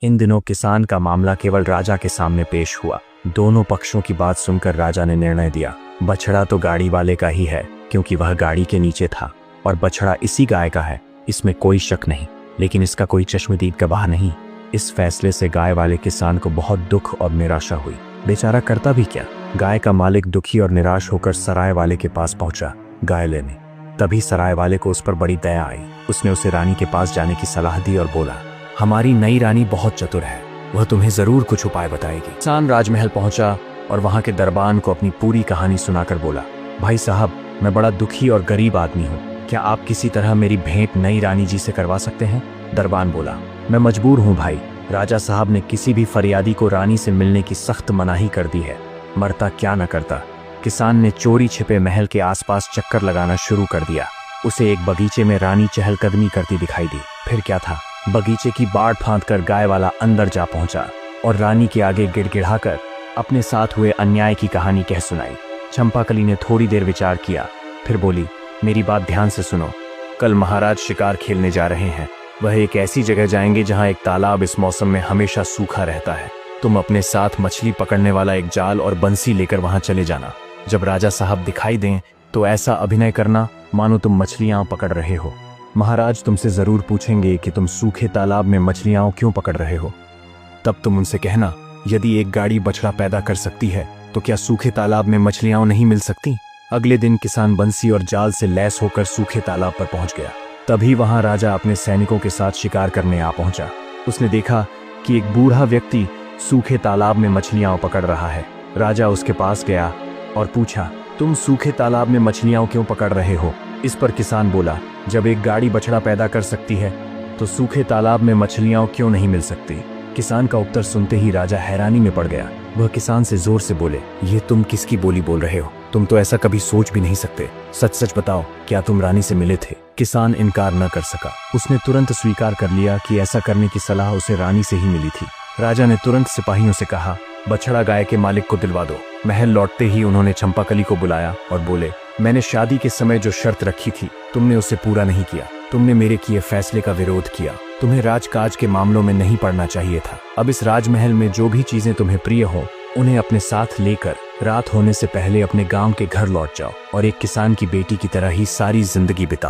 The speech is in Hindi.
इन दिनों किसान का मामला केवल राजा के सामने पेश हुआ। दोनों पक्षों की बात सुनकर राजा ने निर्णय दिया, बछड़ा तो गाड़ी वाले का ही है, क्योंकि वह गाड़ी के नीचे था, और बछड़ा इसी गाय का है, इसमें कोई शक नहीं। लेकिन इसका कोई चश्मदीद गवाह नहीं। इस फैसले से गाय वाले किसान को बहुत दुख और निराशा हुई। बेचारा करता भी क्या। गाय का मालिक दुखी और निराश होकर सराय वाले के पास पहुंचा गाय लेने। तभी सराय वाले को उस पर बड़ी दया आई। उसने उसे रानी के पास जाने की सलाह दी और बोला, हमारी नई रानी बहुत चतुर है, वह तुम्हें जरूर कुछ उपाय बताएगी। किसान राजमहल पहुंचा और वहां के दरबान को अपनी पूरी कहानी सुनाकर बोला, भाई साहब, मैं बड़ा दुखी और गरीब आदमी हूँ, क्या आप किसी तरह मेरी भेंट नई रानी जी से करवा सकते हैं? दरबान बोला, मैं मजबूर हूँ भाई। राजा साहब ने किसी भी फरियादी को रानी से मिलने की सख्त मनाही कर दी है, मरता क्या न करता। किसान ने चोरी छिपे महल के आसपास चक्कर लगाना शुरू कर दिया। उसे एक बगीचे में रानी चहलकदमी करती दिखाई दी। फिर क्या था, बगीचे की बाड़ फांद कर गाय वाला अंदर जा पहुंचा और रानी के आगे गिड़गिड़ाकर अपने साथ हुए अन्याय की कहानी कह सुनाई। चंपाकली ने थोड़ी देर विचार किया, फिर बोली, मेरी बात ध्यान से सुनो। कल महाराज शिकार खेलने जा रहे हैं। वह एक ऐसी जगह जाएंगे जहां एक तालाब इस मौसम में हमेशा सूखा रहता है। तुम अपने साथ मछली पकड़ने वाला एक जाल और बंसी लेकर वहां चले जाना। जब राजा साहब दिखाई दें तो ऐसा अभिनय करना मानो तुम मछलियां पकड़ रहे हो। महाराज तुमसे जरूर पूछेंगे कि तुम सूखे तालाब में मछलियां क्यों पकड़ रहे हो। तब तुम उनसे कहना, यदि एक गाड़ी बछड़ा पैदा कर सकती है तो क्या सूखे तालाब में मछलियां नहीं मिल सकती? अगले दिन किसान बंसी और जाल से लैस होकर सूखे तालाब पर पहुंच गया। तभी वहां राजा अपने सैनिकों के साथ शिकार करने आ पहुंचा। उसने देखा कि एक बूढ़ा व्यक्ति सूखे तालाब में मछलियां पकड़ रहा है। राजा उसके पास गया और पूछा, तुम सूखे तालाब में मछलियां क्यों पकड़ रहे हो? इस पर किसान बोला, जब एक गाड़ी बछड़ा पैदा कर सकती है तो सूखे तालाब में मछलियां क्यों नहीं मिल सकती? किसान का उत्तर सुनते ही राजा हैरानी में पड़ गया। वह किसान से जोर से बोले, ये तुम किसकी बोली बोल रहे हो? तुम तो ऐसा कभी सोच भी नहीं सकते। सच सच बताओ, क्या तुम रानी से मिले थे? किसान इनकार न कर सका। उसने तुरंत स्वीकार कर लिया कि ऐसा करने की सलाह उसे रानी से ही मिली थी। राजा ने तुरंत सिपाहियों से कहा, बछड़ा गाय के मालिक को दिलवा दो। महल लौटते ही उन्होंने चंपाकली को बुलाया और बोले, मैंने शादी के समय जो शर्त रखी थी तुमने उसे पूरा नहीं किया। तुमने मेरे किए फैसले का विरोध किया। तुम्हें राजकाज के मामलों में नहीं पड़ना चाहिए था। अब इस राजमहल में जो भी चीजें तुम्हें प्रिय हो उन्हें अपने साथ लेकर रात होने से पहले अपने गांव के घर लौट जाओ और एक किसान की बेटी की तरह ही सारी जिंदगी बिताओ।